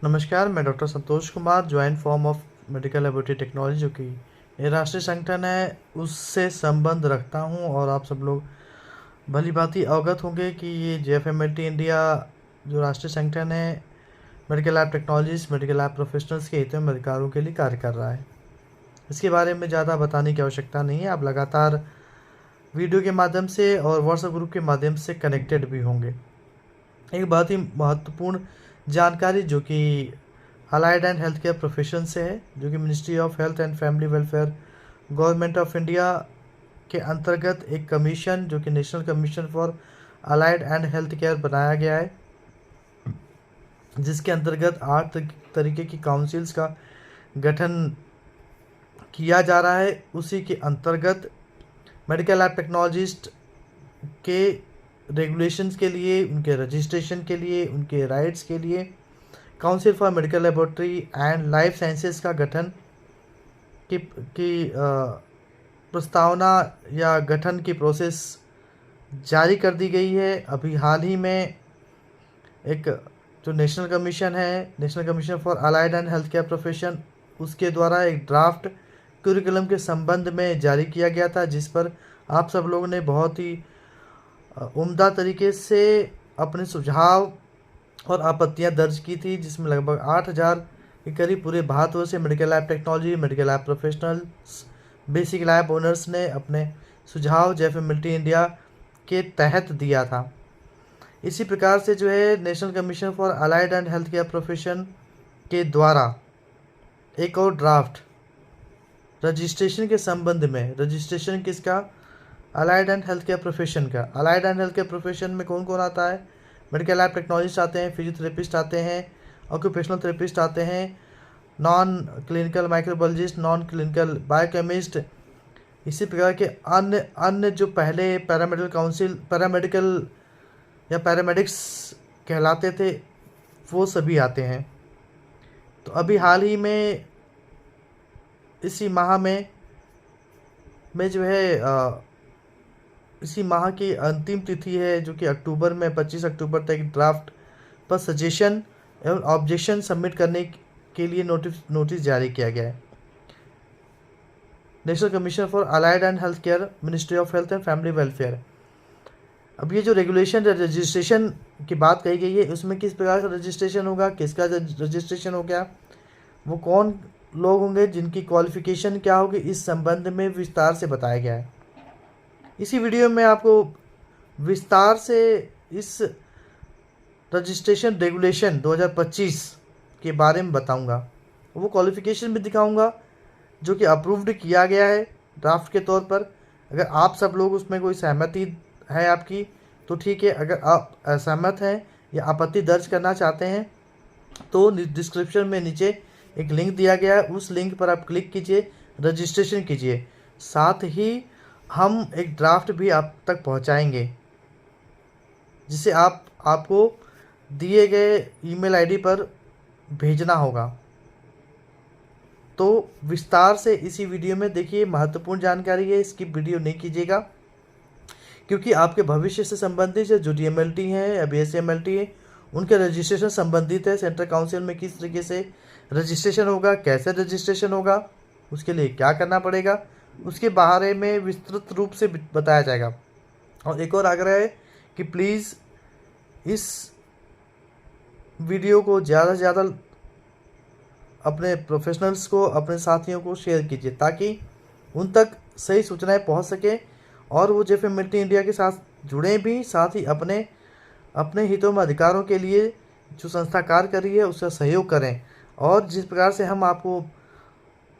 नमस्कार, मैं doctor Santosh Kumar, joint form of medical laboratory technology, जो कि ये राष्ट्रीय संगठन है, उससे संबंध रखता हूँ। और आप सब लोग भली-भांति अवगत होंगे कि ये जेएफएमएलटी इंडिया जो राष्ट्रीय संगठन है, medical lab technologies, medical lab professionals के हित में अधिकारों के लिए कार्य कर रहा है। इसके बारे में ज़्यादा बताने की आवश्यकता नहीं है। आप लगातार वीडियो के माध्यम से और व्हाट्सएप ग्रुप के माध्यम से कनेक्टेड भी होंगे। एक बहुत ही महत्वपूर्ण जानकारी जो कि allied and health care profession से है, जो कि ministry of health and family welfare, government of India के अंतर्गत एक कमीशन, जो कि national commission for allied and health care बनाया गया है, जिसके अंतर्गत 8 तरीके की काउंसिल्स का गठन किया जा रहा है। उसी के अंतर्गत मेडिकल लैब टेक्नोलॉजिस्ट के रेगुलेशंस के लिए, उनके रजिस्ट्रेशन के लिए, उनके राइट्स के लिए council for medical laboratory and life sciences का गठन की प्रस्तावना या गठन की प्रोसेस जारी कर दी गई है। अभी हाल ही में एक जो नेशनल कमीशन है, national commission for allied and health care profession, उसके द्वारा एक ड्राफ्ट करिकुलम के संबंध में जारी किया गया था, जिस पर आप सब लोगों ने बहुत ही उम्दा तरीके से अपने सुझाव और आपत्तियां दर्ज की थी, जिसमें लगभग 8,000 के करीब पूरे भारतवर्ष से medical lab technology, medical lab professionals, basic lab owners ने अपने सुझाव जेएफएमएलटी इंडिया के तहत दिया था। इसी प्रकार से जो है national commission for allied and health care profession के द्वारा एक और ड्राफ्ट रजिस्ट्रेशन के संबंध में, रजिस्ट्रेशन किसका? Allied and health care profession का। Allied and health care profession में कौन कौन आता है? मेडिकल लैब टेक्नोलॉजिस्ट आते हैं, फिजियोथेरेपिस्ट आते हैं, ऑक्यूपेशनल थेरेपिस्ट आते हैं, non clinical microbiologist, non clinical biochemist, इसी प्रकार के अन्य अन्य जो पहले पैरामेडिकल या पैरामेडिक्स कहलाते थे, वो सभी आते हैं। तो अभी हाल ही में इसी माह में जो है इसी माह की अंतिम तिथि है, जो कि अक्टूबर में 25 अक्टूबर तक ड्राफ्ट पर सजेशन एवं ऑब्जेक्शन सबमिट करने के लिए नोटिस जारी किया गया है। National commission for allied and health care, ministry of health and family welfare. अब ये जो रेगुलेशन रजिस्ट्रेशन की बात कही गई है, उसमें किस प्रकार का रजिस्ट्रेशन होगा, किसका रजिस्ट्रेशन हो गया, वो कौन लोग होंगे, जिनकी क्वालिफिकेशन क्या होगी, इस संबंध में विस्तार से बताया गया है। इसी वीडियो में आपको विस्तार से इस रजिस्ट्रेशन रेगुलेशन 2025 के बारे में बताऊंगा। वो क्वालिफिकेशन भी दिखाऊंगा जो कि अप्रूव्ड किया गया है ड्राफ्ट के तौर पर। अगर आप सब लोग उसमें कोई सहमति है आपकी, तो ठीक है। अगर आप असहमत हैं या आपत्ति दर्ज करना चाहते हैं, तो डिस्क्रिप्शन में नीचे एक लिंक दिया गया है, उस लिंक पर आप क्लिक कीजिए, रजिस्ट्रेशन कीजिए। साथ ही हम एक ड्राफ्ट भी आप तक पहुंचाएंगे, जिसे आपको दिए गए ईमेल आईडी पर भेजना होगा। तो विस्तार से इसी वीडियो में देखिए, महत्वपूर्ण जानकारी है, स्किप वीडियो नहीं कीजिएगा, क्योंकि आपके भविष्य से संबंधित जो डीएमएलटी हैं या बीएसएमएलटी है, उनके रजिस्ट्रेशन संबंधित है। सेंट्रल काउंसिल में किस तरीके से रजिस्ट्रेशन होगा, कैसे रजिस्ट्रेशन होगा, उसके लिए क्या करना पड़ेगा, उसके बारे में विस्तृत रूप से बताया जाएगा। और एक और आग्रह है कि प्लीज़ इस वीडियो को ज़्यादा से ज़्यादा अपने प्रोफेशनल्स को, अपने साथियों को शेयर कीजिए, ताकि उन तक सही सूचनाएं पहुंच सके और वो जेएफएमएलटी इंडिया के साथ जुड़ें भी, साथ ही अपने हितों में अधिकारों के लिए जो संस्था कार्य कर रही है उसका सहयोग करें। और जिस प्रकार से हम आपको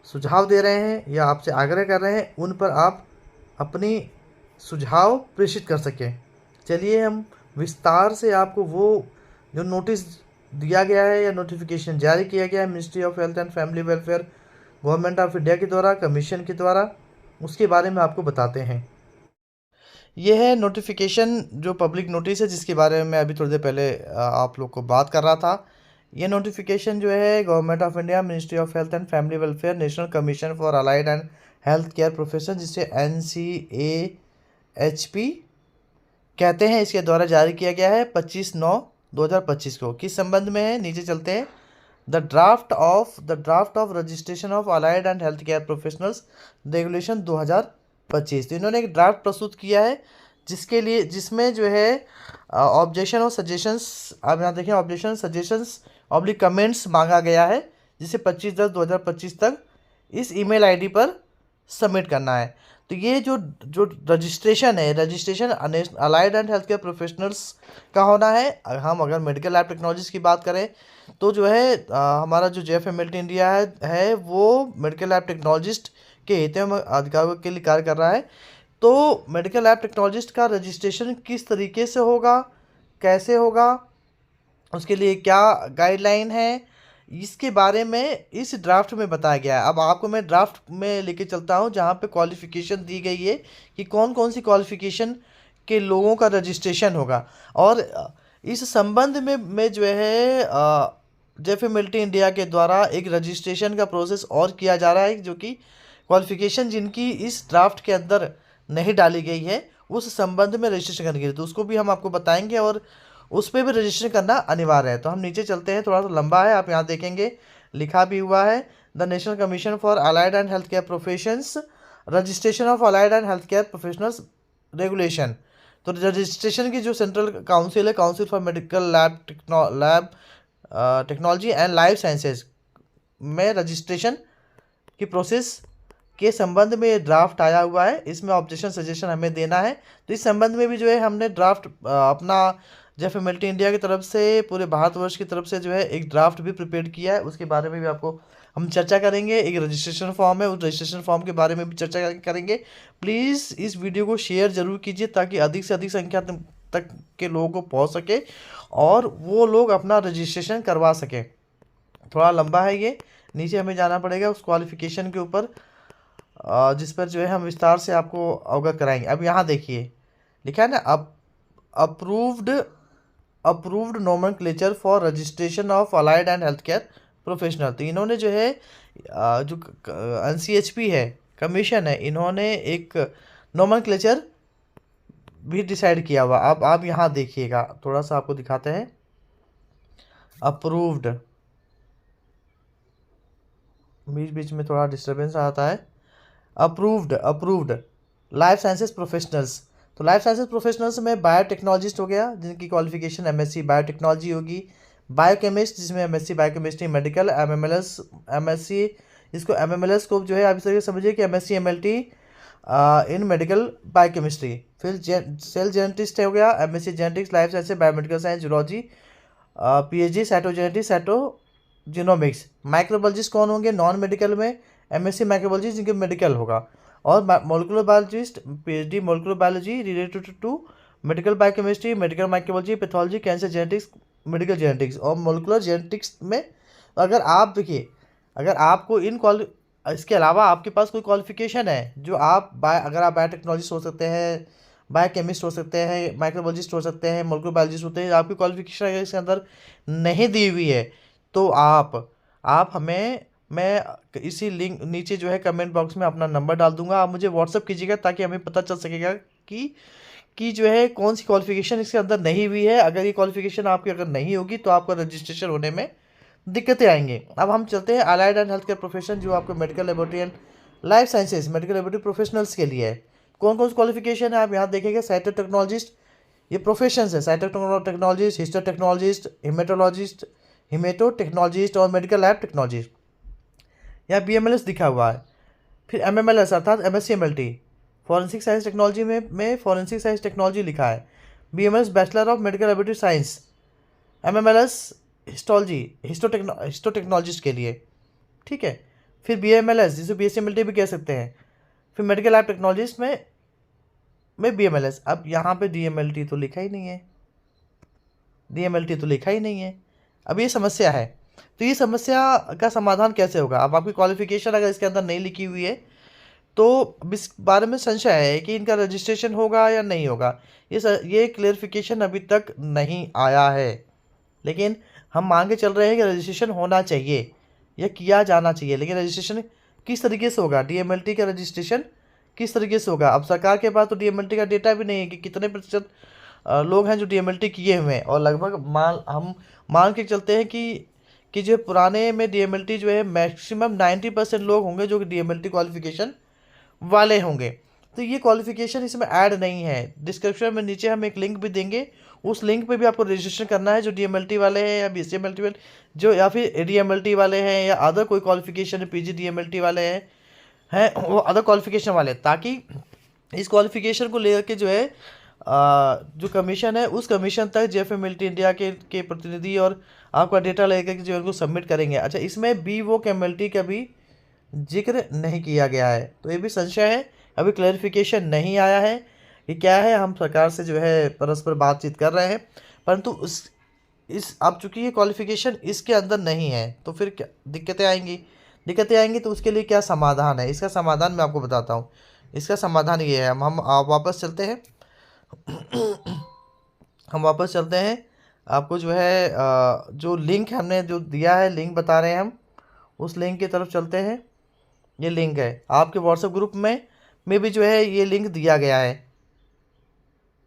सुझाव दे रहे हैं या आपसे आग्रह कर रहे हैं, उन पर आप अपनी सुझाव प्रेषित कर सकें। चलिए हम विस्तार से आपको वो जो नोटिस दिया गया है या नोटिफिकेशन जारी किया गया है ministry of health and family welfare, government of India के द्वारा, कमीशन के द्वारा, उसके बारे में आपको बताते हैं। यह है नोटिफिकेशन, जो पब्लिक नोटिस है, जिसके बारे में मैं अभी थोड़ी देर पहले आप लोग को बात कर रहा था। ये नोटिफिकेशन जो है government of India, ministry of health and family welfare, national commission for allied and health care profession, जिसे NCAHP कहते हैं, इसके द्वारा जारी किया गया है 25/9/2025 को। किस संबंध में है, नीचे चलते हैं। The draft of registration of allied and health care professionals regulation 2025। तो इन्होंने एक ड्राफ्ट प्रस्तुत किया है जिसमें जो है ऑब्जेक्शन और सजेशंस, आप यहाँ देखें, ऑब्जेक्शन सजेशंस ऑब्लिक कमेंट्स मांगा गया है, जिसे 25/10/2025 तक इस ईमेल आईडी पर सबमिट करना है। तो ये जो जो रजिस्ट्रेशन है, registration allied and health care professionals का होना है। हम अगर मेडिकल लैब टेक्नोलॉजीज की बात करें तो जो है हमारा जो JFMLT इंडिया है वो मेडिकल लैब टेक्नोलॉजिस्ट के हितों में अधिकारों के लिए कार्य कर रहा है। तो मेडिकल लैब टेक्नोलॉजिस्ट का रजिस्ट्रेशन किस तरीके से होगा, कैसे होगा, उसके लिए क्या गाइडलाइन है, इसके बारे में इस ड्राफ्ट में बताया गया है। अब आपको मैं ड्राफ्ट में लेके चलता हूँ जहाँ पे क्वालिफ़िकेशन दी गई है कि कौन कौन सी क्वालिफ़िकेशन के लोगों का रजिस्ट्रेशन होगा। और इस संबंध में जो है JFMLT इंडिया के द्वारा एक रजिस्ट्रेशन का प्रोसेस और किया जा रहा है, जो कि क्वालिफ़िकेशन जिनकी इस ड्राफ्ट के अंदर नहीं डाली गई है उस संबंध में रजिस्ट्रेशन करनी है, तो उसको भी हम आपको बताएंगे और उस पर भी रजिस्ट्रेशन करना अनिवार्य है। तो हम नीचे चलते हैं, थोड़ा सा लंबा है, आप यहाँ देखेंगे लिखा भी हुआ है, the national commission for allied and health care professions registration of allied and health care professionals regulation. तो रजिस्ट्रेशन की जो सेंट्रल काउंसिल है, council for medical lab technology and life sciences में रजिस्ट्रेशन की प्रोसेस के संबंध में ये ड्राफ्ट आया हुआ है। इसमें ऑब्जेक्शन सजेशन हमें देना है। तो इस संबंध में भी जो है हमने ड्राफ्ट अपना JFMLT इंडिया की तरफ से, पूरे भारतवर्ष की तरफ से जो है एक ड्राफ्ट भी प्रिपेयर किया है, उसके बारे में भी आपको हम चर्चा करेंगे। एक रजिस्ट्रेशन फॉर्म है, उस रजिस्ट्रेशन फॉर्म के बारे में भी चर्चा करेंगे। प्लीज़ इस वीडियो को शेयर ज़रूर कीजिए ताकि अधिक से अधिक संख्या तक के लोगों को पहुंच सके और वो लोग अपना रजिस्ट्रेशन करवा सकें। थोड़ा लंबा है ये, नीचे हमें जाना पड़ेगा उस क्वालिफ़िकेशन के ऊपर जिस पर जो है हम विस्तार से आपको अवगत कराएंगे। अब यहाँ देखिए लिखा है ना, approved nomenclature for registration of allied and health care professional. तो इन्होंने जो है जो NCHP है, कमीशन है, इन्होंने एक नोमेनक्लेचर भी डिसाइड किया हुआ। अब आप यहाँ देखिएगा, थोड़ा सा आपको दिखाते हैं। अप्रूव्ड, बीच बीच में थोड़ा डिस्टर्बेंस आता है। Approved life sciences professionals. तो लाइफ साइंसेज प्रोफेशनल्स में बायोटेक्नोलॉजिस्ट हो गया, जिनकी क्वालिफिकेशन MSc बायोटेक्नोलॉजी होगी। बायोकेमिस्ट, जिसमें MSc बायोकेमिस्ट्री मेडिकल, MSc, इसको MMLS को जो है आप इस तरीके से समझिए कि MSc MLT in medical biochemistry. फिर सेल जेनेटिस्ट हो गया, MSc genetics life sciences biomedical science zoology, PhD cytogenetics cytogenomics. Microbiologist कौन होंगे नॉन मेडिकल में, MSc माइक्रोबायोलॉजी जिनके मेडिकल होगा, और molecular biologist PhD molecular biology related to medical biochemistry, medical microbiology, pathology, cancer genetics, medical genetics और molecular genetics में। अगर आप देखिए, अगर आपको इसके अलावा आपके पास कोई क्वालिफिकेशन है जो आप अगर आप बायोटेक्नोलॉजिस्ट हो सकते हैं, बायोकेमिस्ट हो सकते हैं, माइक्रोबायोलॉजिस्ट हो सकते हैं, मोलिकुलर बायोलॉजिस्ट होते हैं, आपकी क्वालिफिकेशन अगर इसके अंदर नहीं दी हुई है तो आप हमें, मैं इसी लिंक नीचे जो है कमेंट बॉक्स में अपना नंबर डाल दूंगा, आप मुझे व्हाट्सअप कीजिएगा ताकि हमें पता चल सकेगा कि जो है कौन सी क्वालिफिकेशन इसके अंदर नहीं हुई है। अगर ये क्वालिफिकेशन आपकी अगर नहीं होगी तो आपका रजिस्ट्रेशन होने में दिक्कतें आएंगी। अब हम चलते हैं allied and health care profession, जो आपको medical laboratory and life sciences medical laboratory professionals के लिए है। कौन कौन सी क्वालिफिकेशन है आप यहाँ देखेंगे। साइटोटेक्नोलॉजिस्ट, ये प्रोफेशन है, साइटोटेक्नोलॉजिस्ट, हिस्टोटेक्नोलॉजिस्ट, हिमेटोटेक्नोलॉजिस्ट और मेडिकल लैब टेक्नोलॉजिस्ट। यहाँ BMLS दिखा हुआ है। फिर MMLS अर्थात MSc MLT forensic science technology में फॉरेंसिक साइंस टेक्नोलॉजी लिखा है। BMLS bachelor of medical laboratory science. MMLS हिस्टोटेक्नोलॉजिस्ट के लिए, ठीक है। फिर BMLS जिसे BSc MLT भी कह सकते हैं। फिर मेडिकल लैब टेक्नोलॉजिस्ट में BMLS। अब यहाँ पे DMLT तो लिखा ही नहीं है, DMLT तो लिखा ही नहीं है। अब ये समस्या है, तो ये समस्या का समाधान कैसे होगा। अब आपकी क्वालिफिकेशन अगर इसके अंदर नहीं लिखी हुई है तो इस बारे में संशय है कि इनका रजिस्ट्रेशन होगा या नहीं होगा। ये क्लेरिफिकेशन अभी तक नहीं आया है, लेकिन हम मान के चल रहे हैं कि रजिस्ट्रेशन होना चाहिए या किया जाना चाहिए। लेकिन रजिस्ट्रेशन किस तरीके से होगा, DMLT का रजिस्ट्रेशन किस तरीके से होगा। अब सरकार के पास तो DMLT का डेटा भी नहीं है कि कितने प्रतिशत लोग हैं जो DMLT किए हुए हैं, और लगभग हम मान के चलते हैं कि कि जो पुराने में डीएमएलटी जो है मैक्सिमम 90% लोग होंगे जो कि डीएमएलटी क्वालिफिकेशन वाले होंगे। तो ये क्वालिफिकेशन इसमें ऐड नहीं है। डिस्क्रिप्शन में नीचे हम एक लिंक भी देंगे, उस लिंक पे भी आपको रजिस्ट्रेशन करना है जो डीएमएलटी वाले हैं या बीसीएमएलटी वाले जो या फिर डीएमएलटी वाले हैं या अदर कोई क्वालिफिकेशन है, पीजी डीएमएलटी वाले हैं वो अदर क्वालिफिकेशन वाले, ताकि इस क्वालिफिकेशन को लेकर के जो है जो कमीशन है उस कमीशन तक जेएफएमएलटी इंडिया के प्रतिनिधि और आपका डेटा लेकर के जो उनको सबमिट करेंगे। अच्छा, इसमें बीवोकेएमएलटी का भी जिक्र नहीं किया गया है, तो ये भी संशय है, अभी क्लैरिफिकेशन नहीं आया है कि क्या है। हम सरकार से जो है परस्पर बातचीत कर रहे हैं, परंतु इस अब चूंकि ये क्वालिफिकेशन इसके अंदर नहीं है तो फिर क्या दिक्कतें आएंगी। तो उसके लिए क्या समाधान है, इसका समाधान मैं आपको बताता हूँ। इसका समाधान ये है, हम वापस चलते हैं हम वापस चलते हैं। आपको जो है जो लिंक हमने जो दिया है, लिंक बता रहे हैं हम, उस लिंक की तरफ चलते हैं। ये लिंक है आपके व्हाट्सएप ग्रुप में भी जो है ये लिंक दिया गया है।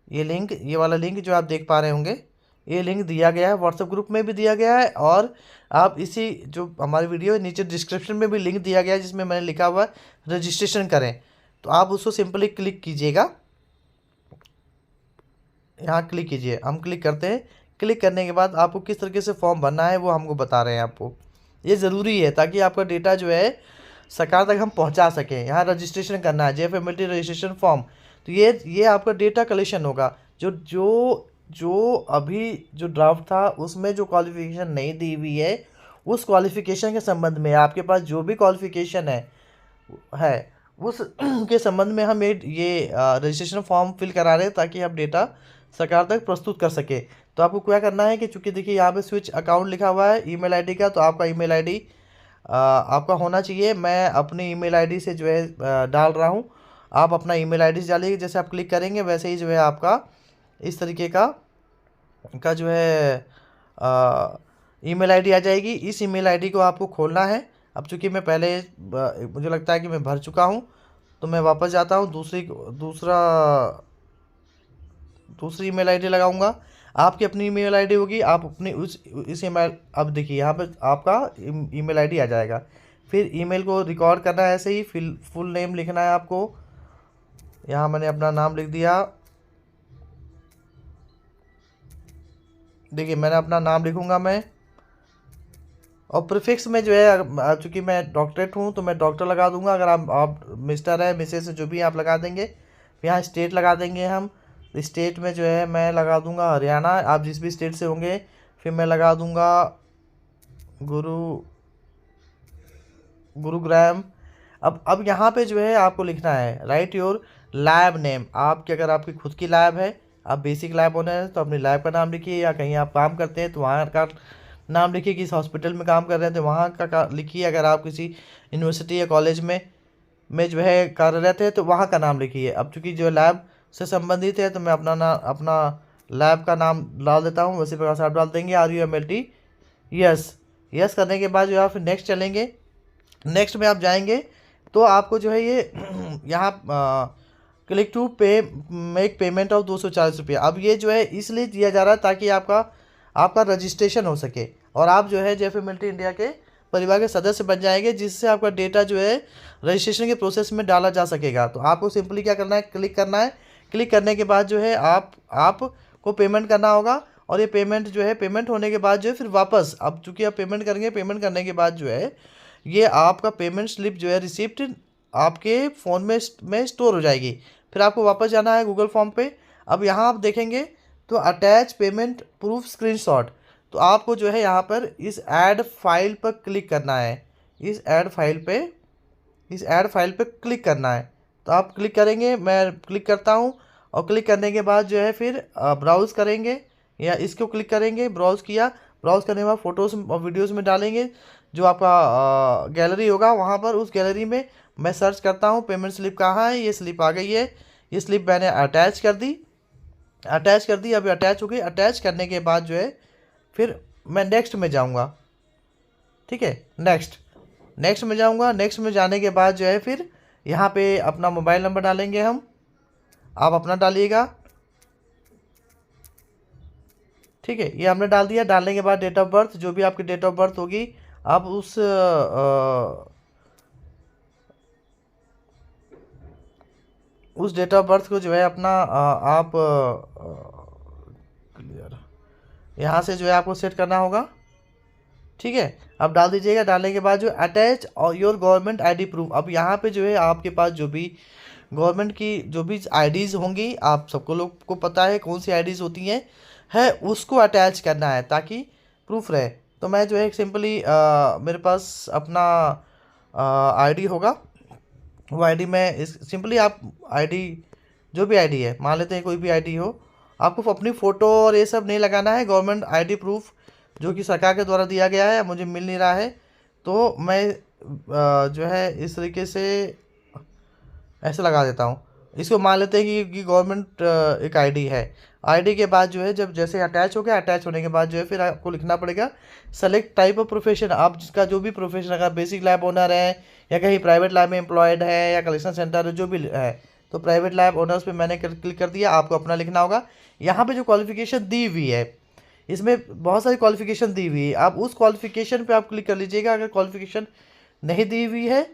ये वाला लिंक जो आप देख पा रहे होंगे, ये लिंक दिया गया है, व्हाट्सएप ग्रुप में भी दिया गया है, और आप इसी जो हमारी वीडियो है नीचे डिस्क्रिप्शन में भी लिंक दिया गया है जिसमें मैंने लिखा हुआ है रजिस्ट्रेशन करें। तो आप उसको सिंपली क्लिक कीजिएगा, यहाँ क्लिक कीजिए। हम क्लिक करते हैं। क्लिक करने के बाद आपको किस तरीके से फॉर्म भरना है वो हमको बता रहे हैं आपको। ये ज़रूरी है ताकि आपका डेटा जो है सरकार तक हम पहुंचा सकें। यहाँ रजिस्ट्रेशन करना है, जेएफएमएलटी रजिस्ट्रेशन फॉर्म। तो ये आपका डेटा कलेक्शन होगा। जो अभी जो ड्राफ्ट था उसमें जो क्वालिफिकेशन नहीं दी हुई है, उस क्वालिफिकेशन के संबंध में आपके पास जो भी क्वालिफिकेशन है उस के संबंध में हम ये रजिस्ट्रेशन फॉर्म फिल करा रहे हैं ताकि आप डेटा सरकार तक प्रस्तुत कर सके। तो आपको क्या करना है कि चूंकि देखिए यहाँ पे स्विच अकाउंट लिखा हुआ है ईमेल आईडी का, तो आपका ईमेल आईडी आपका होना चाहिए। मैं अपनी ईमेल आईडी से जो है डाल रहा हूँ, आप अपना ईमेल आईडी से डालिए। जैसे आप क्लिक करेंगे वैसे ही जो है आपका इस तरीके का जो है ईमेल आईडी आ जाएगी। इस ईमेल आईडी को आपको खोलना है। अब चूँकि मैं पहले मुझे लगता है कि मैं भर चुका हूँ, तो मैं वापस जाता हूँ, दूसरी ईमेल आईडी लगाऊंगा। आपकी अपनी ईमेल आईडी होगी, आप अपनी इस ईमेल, अब देखिए यहाँ पे आपका ईमेल आईडी आ जाएगा। फिर ईमेल को रिकॉर्ड करना है, ऐसे ही फुल नेम लिखना है आपको। यहाँ मैंने अपना नाम लिख दिया। देखिए मैंने अपना नाम लिखूंगा मैं, और प्रीफिक्स में जो है चूँकि मैं डॉक्टरेट हूँ तो मैं डॉक्टर लगा दूंगा। अगर आप मिस्टर है मिसेस जो भी आप लगा देंगे। यहाँ स्टेट लगा देंगे हम। स्टेट में जो है मैं लगा दूंगा हरियाणा, आप जिस भी स्टेट से होंगे। फिर मैं लगा दूंगा गुरुग्राम। अब यहाँ पे जो है आपको लिखना है राइट योर लैब नेम। आपकी अगर आपकी खुद की लैब है, आप बेसिक लैब ओनर है तो अपनी लैब का नाम लिखिए, या कहीं आप काम करते हैं तो वहाँ का नाम लिखिए, किस हॉस्पिटल में काम कर रहे हैं तो वहाँ का लिखिए। अगर आप किसी यूनिवर्सिटी या कॉलेज में जो है कार्यरत है तो वहाँ का नाम लिखिए। अब चूँकि जो लैब से संबंधित है तो मैं अपना लैब का नाम डाल देता हूँ, वैसे प्रकार से आप डाल देंगे RUMLT यस करने के बाद जो आप फिर नेक्स्ट चलेंगे। नेक्स्ट में आप जाएंगे तो आपको जो है ये यहाँ click to make payment of 240 रुपये। अब ये जो है इसलिए दिया जा रहा है ताकि आपका रजिस्ट्रेशन हो सके और आप जो है जेएफएमएलटी इंडिया के परिवार के सदस्य बन जाएंगे, जिससे आपका डेटा जो है रजिस्ट्रेशन के प्रोसेस में डाला जा सकेगा। तो आपको सिंपली क्या करना है, क्लिक करना है। क्लिक करने के बाद जो है आपको पेमेंट करना होगा, और ये पेमेंट जो है पेमेंट होने के बाद जो है फिर वापस, अब चूँकि आप पेमेंट करेंगे, पेमेंट करने के बाद जो है ये आपका पेमेंट स्लिप जो है रिसिप्ट आपके फ़ोन में स्टोर हो जाएगी। फिर आपको वापस जाना है गूगल फॉर्म पे। अब यहाँ आप देखेंगे तो अटैच पेमेंट प्रूफ स्क्रीनशॉट, तो आपको जो है यहाँ पर इस ऐड फाइल पर क्लिक करना है। इस ऐड फाइल पे क्लिक करना है। तो आप क्लिक करेंगे, मैं क्लिक करता हूँ, और क्लिक करने के बाद जो है फिर ब्राउज़ करेंगे, या इसको क्लिक करेंगे। ब्राउज़ करने के बाद फ़ोटोज़ और वीडियोज़ में डालेंगे। जो आपका गैलरी होगा वहाँ पर, उस गैलरी में मैं सर्च करता हूँ पेमेंट स्लिप कहाँ है। ये स्लिप आ गई है, ये स्लिप मैंने अटैच कर दी। अभी अटैच हो गई। अटैच करने के बाद जो है फिर मैं नेक्स्ट में जाऊँगा। ठीक है, नेक्स्ट में जाऊँगा। नेक्स्ट में जाने के बाद जो है फिर यहाँ पे अपना मोबाइल नंबर डालेंगे हम, आप अपना डालिएगा। ठीक है, ये हमने डाल दिया। डालने के बाद डेट ऑफ बर्थ, जो भी आपकी डेट ऑफ बर्थ होगी आप उस डेट ऑफ बर्थ को जो है अपना आप क्लियर यहाँ से जो है आपको सेट करना होगा। ठीक है, अब डाल दीजिएगा। डालने के बाद जो अटैच और योर गवर्नमेंट आईडी प्रूफ, अब यहाँ पे जो है आपके पास जो भी गवर्नमेंट की जो भी आईडीज़ होंगी, आप सबको लोग को पता है कौन सी आईडीज़ होती हैं, है उसको अटैच करना है ताकि प्रूफ रहे। तो मैं जो है सिंपली मेरे पास अपना आईडी होगा, वो आईडी में इस सिंपली आप आईडी जो भी आईडी है, मान लेते हैं कोई भी आईडी हो, आपको अपनी फ़ोटो और ये सब नहीं लगाना है। गवर्नमेंट आईडी प्रूफ जो कि सरकार के द्वारा दिया गया है, मुझे मिल नहीं रहा है, तो मैं जो है इस तरीके से ऐसे लगा देता हूँ। इसको मान लेते हैं कि गवर्नमेंट एक आईडी है। आईडी के बाद जो है जब जैसे अटैच हो गया, अटैच होने के बाद जो है फिर आपको लिखना पड़ेगा सेलेक्ट टाइप ऑफ प्रोफेशन। आप जिसका जो भी प्रोफेशन, अगर बेसिक लैब ओनर है या कहीं प्राइवेट लैब में एम्प्लॉयड है या कलेक्शन सेंटर जो भी है, तो प्राइवेट लैब ओनर्स पे मैंने क्लिक कर दिया। आपको अपना लिखना होगा। यहाँ पे जो क्वालिफिकेशन दी हुई है, इसमें बहुत सारी क्वालिफिकेशन दी हुई है, आप उस क्वालिफिकेशन पे आप क्लिक कर लीजिएगा। अगर क्वालिफिकेशन नहीं दी हुई है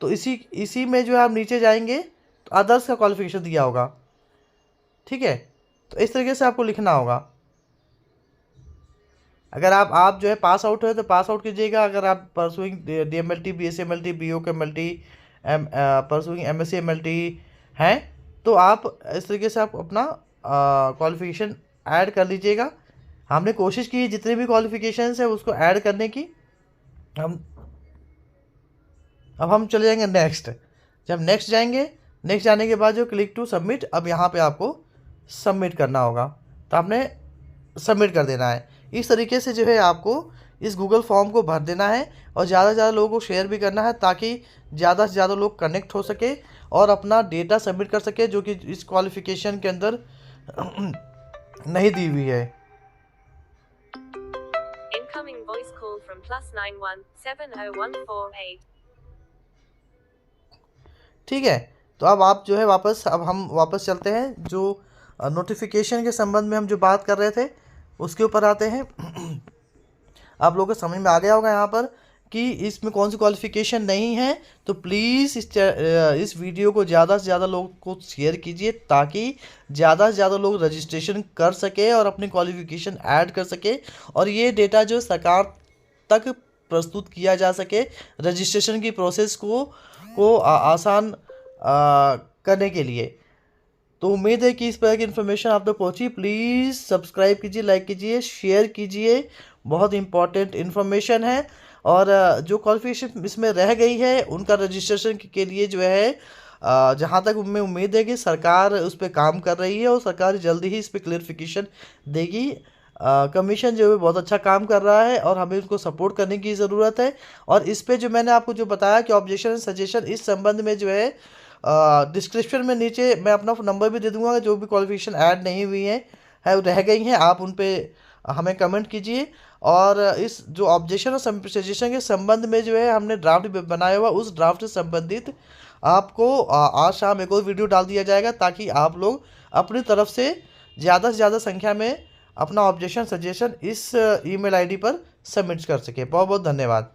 तो इसी में जो है आप नीचे जाएंगे तो अदर्स का क्वालिफिकेशन दिया होगा। ठीक है, तो इस तरीके से आपको लिखना होगा। अगर आप जो है पास आउट है तो पास आउट कीजिएगा। अगर आप pursuing DMLT BSc MLT BOK MLT pursuing MSc MLT हैं तो आप इस तरीके से आप अपना क्वालिफिकेशन ऐड कर लीजिएगा। हमने कोशिश की जितने भी क्वालिफिकेशंस है उसको ऐड करने की। अब हम चले जाएंगे नेक्स्ट। जब नेक्स्ट जाएंगे, नेक्स्ट जाने के बाद जो क्लिक टू सबमिट, अब यहाँ पे आपको सबमिट करना होगा, तो आपने सबमिट कर देना है। इस तरीके से जो है आपको इस गूगल फॉर्म को भर देना है और ज़्यादा से ज़्यादा लोगों को शेयर भी करना है ताकि ज़्यादा से ज़्यादा लोग कनेक्ट हो सके और अपना डेटा सबमिट कर सके जो कि इस क्वालिफिकेशन के अंदर नहीं दी हुई है। Incoming voice call from +91 70148। ठीक है, तो अब आप जो है अब हम वापस चलते हैं। जो नोटिफिकेशन के संबंध में हम जो बात कर रहे थे उसके ऊपर आते हैं। आप लोगों को समझ में आ गया होगा यहाँ पर कि इसमें कौन सी क्वालिफ़िकेशन नहीं है। तो प्लीज़ इस वीडियो को ज़्यादा से ज़्यादा लोग को शेयर कीजिए ताकि ज़्यादा से ज़्यादा लोग रजिस्ट्रेशन कर सके और अपनी क्वालिफ़िकेशन ऐड कर सके और ये डेटा जो सरकार तक प्रस्तुत किया जा सके रजिस्ट्रेशन की प्रोसेस को आसान करने के लिए। तो उम्मीद है कि इस तरह की इन्फॉर्मेशन आप तक पहुँची। प्लीज़ सब्सक्राइब कीजिए, लाइक कीजिए, शेयर कीजिए, बहुत इंपॉर्टेंट इन्फॉर्मेशन है। और जो क्वालिफिकेशन इसमें रह गई है उनका रजिस्ट्रेशन के लिए जो है जहाँ तक हमें उम्मीद है कि सरकार उस पर काम कर रही है और सरकार जल्दी ही इस पर क्लियरिफिकेशन देगी। कमीशन जो है बहुत अच्छा काम कर रहा है और हमें उनको सपोर्ट करने की ज़रूरत है। और इस पे जो मैंने आपको जो बताया कि ऑब्जेक्शन सजेशन इस संबंध में जो है डिस्क्रिप्शन में नीचे मैं अपना नंबर भी दे दूंगा। जो भी क्वालिफिकेशन ऐड नहीं हुई है रह गई हैं, आप उन पे हमें कमेंट कीजिए। और इस जो ऑब्जेक्शन और सजेशन के संबंध में जो है हमने ड्राफ्ट बनाया हुआ, उस ड्राफ्ट से संबंधित आपको आज शाम एक और वीडियो डाल दिया जाएगा ताकि आप लोग अपनी तरफ से ज़्यादा संख्या में अपना ऑब्जेक्शन सजेशन इस ईमेल आईडी पर सबमिट कर सके। बहुत बहुत धन्यवाद।